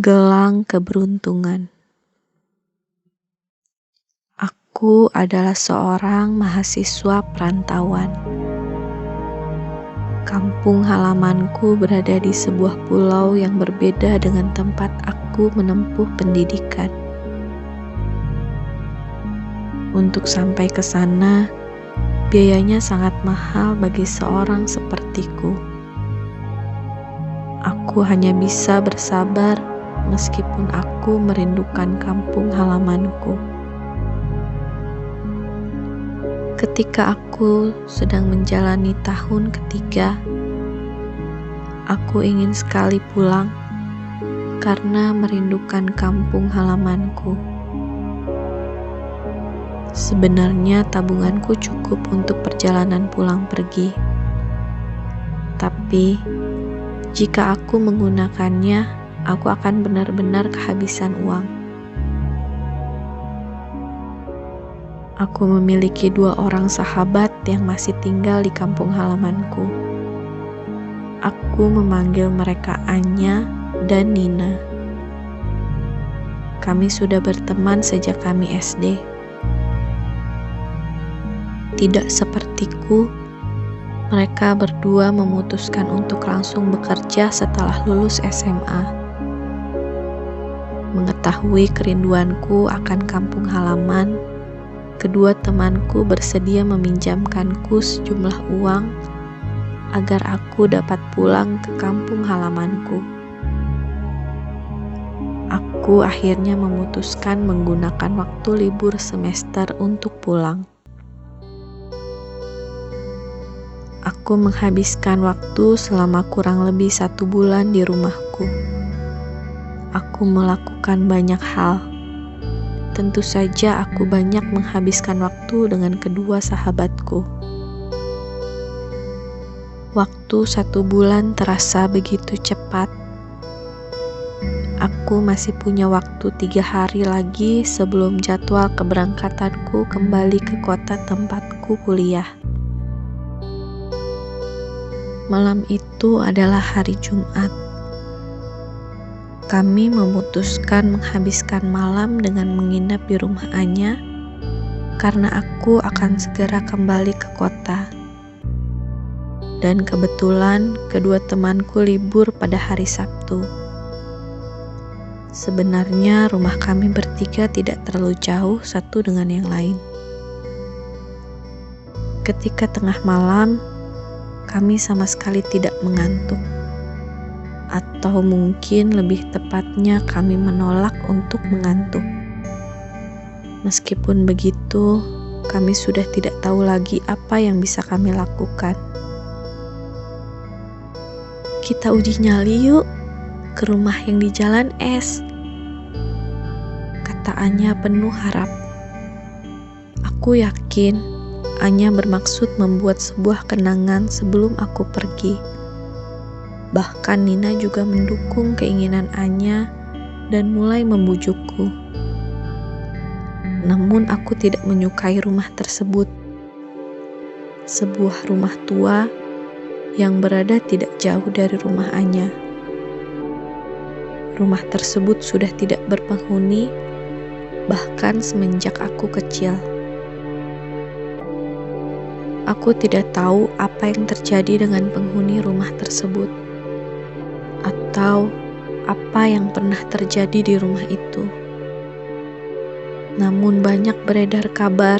Gelang keberuntungan. Aku adalah seorang mahasiswa perantauan. Kampung halamanku berada di sebuah pulau yang berbeda dengan tempat aku menempuh pendidikan. Untuk sampai ke sana, biayanya sangat mahal bagi seorang sepertiku. Aku hanya bisa bersabar meskipun aku merindukan kampung halamanku. Ketika aku sedang menjalani tahun ketiga, aku ingin sekali pulang karena merindukan kampung halamanku. Sebenarnya tabunganku cukup untuk perjalanan pulang pergi. Tapi jika aku menggunakannya, aku akan benar-benar kehabisan uang. Aku memiliki 2 orang sahabat yang masih tinggal di kampung halamanku. Aku memanggil mereka Anya dan Nina. Kami sudah berteman sejak kami SD. Tidak sepertiku, mereka berdua memutuskan untuk langsung bekerja setelah lulus SMA. Mengetahui kerinduanku akan kampung halaman, kedua temanku bersedia meminjamkanku sejumlah uang agar aku dapat pulang ke kampung halamanku. Aku akhirnya memutuskan menggunakan waktu libur semester untuk pulang. Aku menghabiskan waktu selama kurang lebih 1 bulan di rumahku. Aku melakukan banyak hal. Tentu saja aku banyak menghabiskan waktu dengan kedua sahabatku. Waktu 1 bulan terasa begitu cepat. Aku masih punya waktu 3 hari lagi sebelum jadwal keberangkatanku kembali ke kota tempatku kuliah. Malam itu adalah hari Jumat. Kami memutuskan menghabiskan malam dengan menginap di rumah Anya karena aku akan segera kembali ke kota. Dan kebetulan kedua temanku libur pada hari Sabtu. Sebenarnya rumah kami bertiga tidak terlalu jauh satu dengan yang lain. Ketika tengah malam, kami sama sekali tidak mengantuk. Atau mungkin lebih tepatnya kami menolak untuk mengantuk. Meskipun begitu, kami sudah tidak tahu lagi apa yang bisa kami lakukan. Kita uji nyali yuk ke rumah yang di Jalan Es, kata Anya penuh harap. Aku yakin Anya bermaksud membuat sebuah kenangan sebelum aku pergi. Bahkan Nina juga mendukung keinginan Anya dan mulai membujukku. Namun aku tidak menyukai rumah tersebut. Sebuah rumah tua yang berada tidak jauh dari rumah Anya. Rumah tersebut sudah tidak berpenghuni, bahkan semenjak aku kecil. Aku tidak tahu apa yang terjadi dengan penghuni rumah tersebut, atau apa yang pernah terjadi di rumah itu. Namun banyak beredar kabar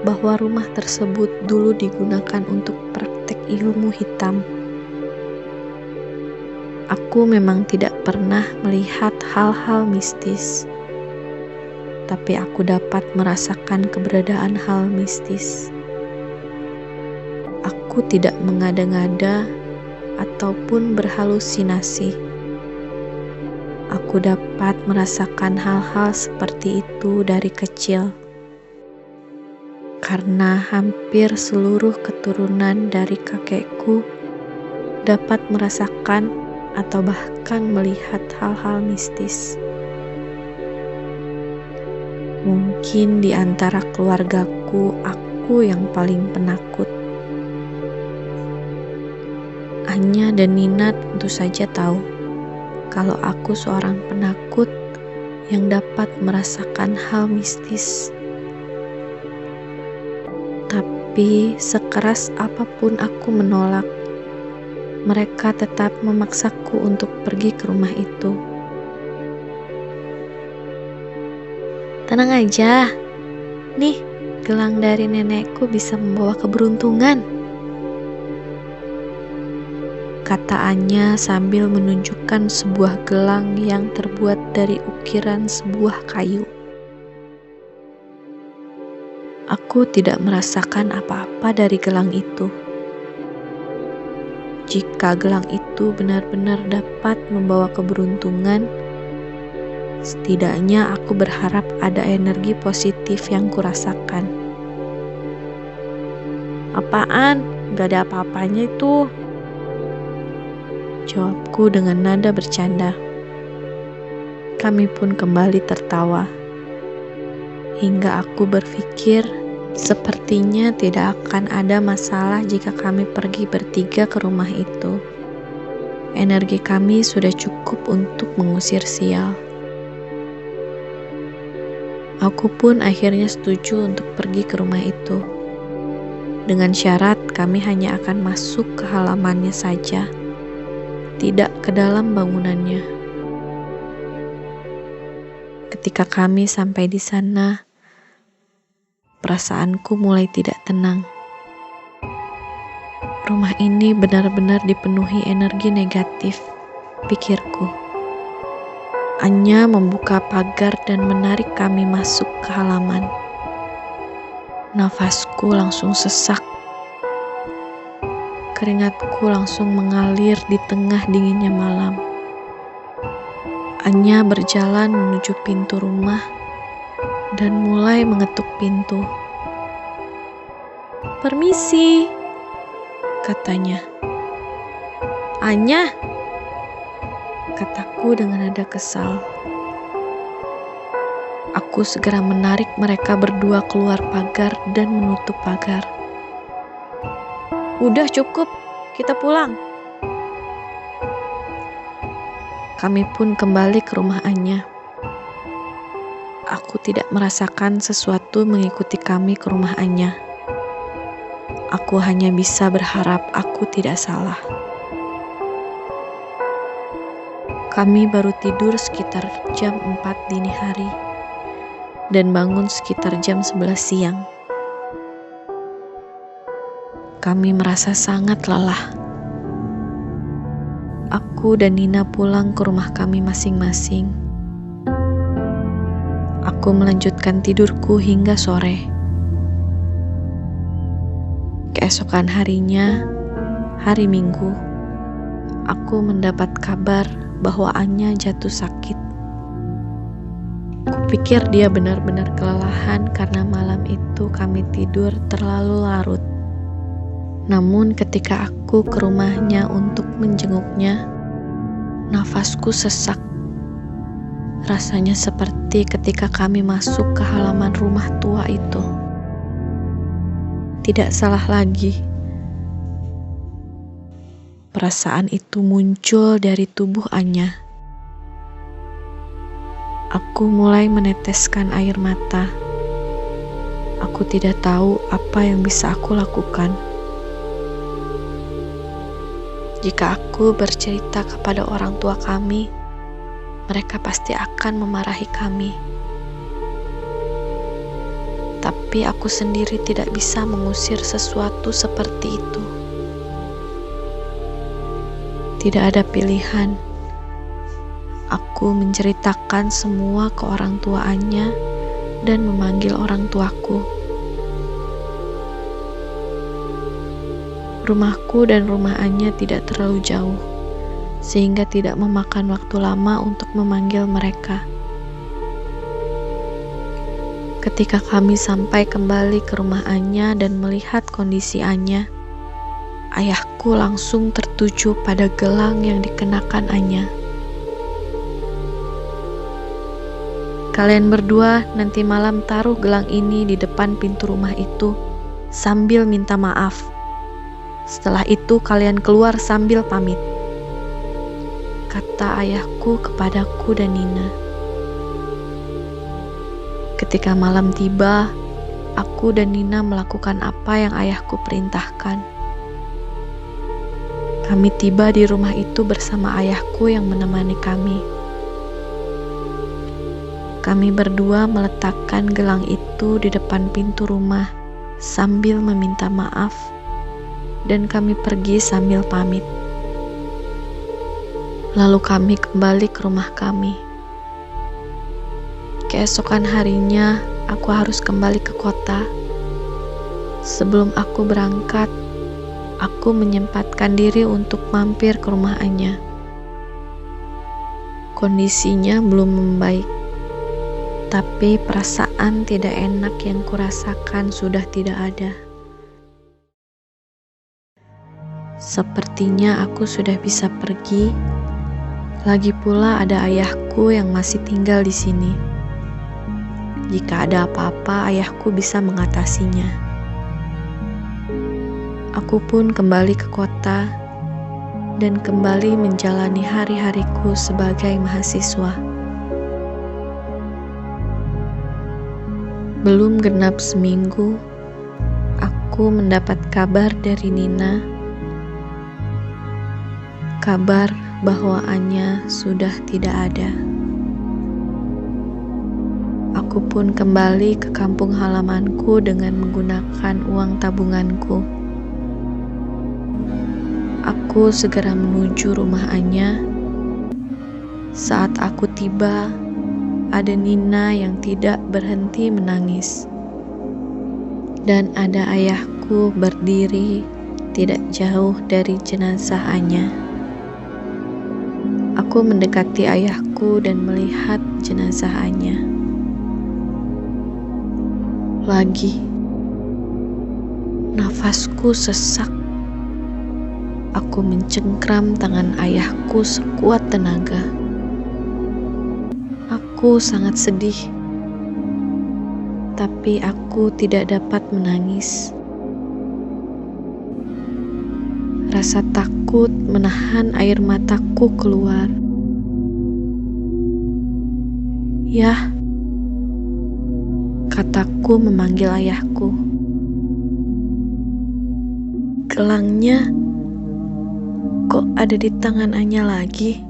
bahwa rumah tersebut dulu digunakan untuk praktek ilmu hitam. Aku memang tidak pernah melihat hal-hal mistis, tapi aku dapat merasakan keberadaan hal mistis. Aku tidak mengada-ngada ataupun berhalusinasi. Aku dapat merasakan hal-hal seperti itu dari kecil. Karena hampir seluruh keturunan dari kakekku dapat merasakan atau bahkan melihat hal-hal mistis. Mungkin di antara keluargaku, aku yang paling penakut. Anya dan Nina tentu saja tahu kalau aku seorang penakut yang dapat merasakan hal mistis. Tapi sekeras apapun aku menolak, mereka tetap memaksaku untuk pergi ke rumah itu. Tenang aja, nih gelang dari nenekku bisa membawa keberuntungan, kata Anya sambil menunjukkan sebuah gelang yang terbuat dari ukiran sebuah kayu. Aku tidak merasakan apa-apa dari gelang itu. Jika gelang itu benar-benar dapat membawa keberuntungan, setidaknya aku berharap ada energi positif yang kurasakan. Apaan? Gak ada apa-apanya itu, jawabku dengan nada bercanda. Kami pun kembali tertawa. Hingga aku berpikir, sepertinya tidak akan ada masalah jika kami pergi bertiga ke rumah itu. Energi kami sudah cukup untuk mengusir sial. Aku pun akhirnya setuju untuk pergi ke rumah itu. Dengan syarat kami hanya akan masuk ke halamannya saja, tidak ke dalam bangunannya. Ketika kami sampai di sana, perasaanku mulai tidak tenang. Rumah ini benar-benar dipenuhi energi negatif, pikirku. Anya membuka pagar dan menarik kami masuk ke halaman. Nafasku langsung sesak. Keringatku langsung mengalir di tengah dinginnya malam. Anya berjalan menuju pintu rumah dan mulai mengetuk pintu. "Permisi," katanya. "Anya," kataku dengan nada kesal. Aku segera menarik mereka berdua keluar pagar dan menutup pagar. "Udah cukup, kita pulang." Kami pun kembali ke rumah Anya. Aku tidak merasakan sesuatu mengikuti kami ke rumah Anya. Aku hanya bisa berharap aku tidak salah. Kami baru tidur sekitar jam 4 dini hari dan bangun sekitar jam 11 siang. Kami merasa sangat lelah. Aku dan Nina pulang ke rumah kami masing-masing. Aku melanjutkan tidurku hingga sore. Keesokan harinya, hari Minggu, aku mendapat kabar bahwa Anya jatuh sakit. Kupikir dia benar-benar kelelahan karena malam itu kami tidur terlalu larut. Namun ketika aku ke rumahnya untuk menjenguknya, nafasku sesak. Rasanya seperti ketika kami masuk ke halaman rumah tua itu. Tidak salah lagi. Perasaan itu muncul dari tubuh Anya. Aku mulai meneteskan air mata. Aku tidak tahu apa yang bisa aku lakukan. Jika aku bercerita kepada orang tua kami, mereka pasti akan memarahi kami. Tapi aku sendiri tidak bisa mengusir sesuatu seperti itu. Tidak ada pilihan. Aku menceritakan semua ke orang tua Anya dan memanggil orang tuaku. Rumahku dan rumah Anya tidak terlalu jauh, sehingga tidak memakan waktu lama untuk memanggil mereka. Ketika kami sampai kembali ke rumah Anya dan melihat kondisi Anya, ayahku langsung tertuju pada gelang yang dikenakan Anya. "Kalian berdua nanti malam taruh gelang ini di depan pintu rumah itu sambil minta maaf. Setelah itu kalian keluar sambil pamit." kata ayahku kepadaku dan Nina. Ketika malam tiba, aku dan Nina melakukan apa yang ayahku perintahkan. Kami tiba di rumah itu bersama ayahku yang menemani kami. Kami berdua meletakkan gelang itu di depan pintu rumah sambil meminta maaf, dan kami pergi sambil pamit. Lalu kami kembali ke rumah kami. Keesokan harinya, aku harus kembali ke kota. Sebelum aku berangkat, aku menyempatkan diri untuk mampir ke rumah Anya. Kondisinya belum membaik. Tapi perasaan tidak enak yang kurasakan sudah tidak ada. Sepertinya aku sudah bisa pergi. Lagi pula ada ayahku yang masih tinggal di sini. Jika ada apa-apa, ayahku bisa mengatasinya. Aku pun kembali ke kota dan kembali menjalani hari-hariku sebagai mahasiswa. Belum genap seminggu, aku mendapat kabar dari Nina. Kabar bahwa Anya sudah tidak ada. Aku pun kembali ke kampung halamanku dengan menggunakan uang tabunganku. Aku segera menuju rumah Anya. Saat aku tiba, ada Nina yang tidak berhenti menangis. Dan ada ayahku berdiri tidak jauh dari jenazah Anya. Aku mendekati ayahku dan melihat jenazah Anya. Lagi, nafasku sesak. Aku mencengkram tangan ayahku sekuat tenaga. Aku sangat sedih, tapi aku tidak dapat menangis. Rasa takut menahan air mataku keluar. "Yah," kataku memanggil ayahku. "Gelangnya kok ada di tangan Anya lagi?"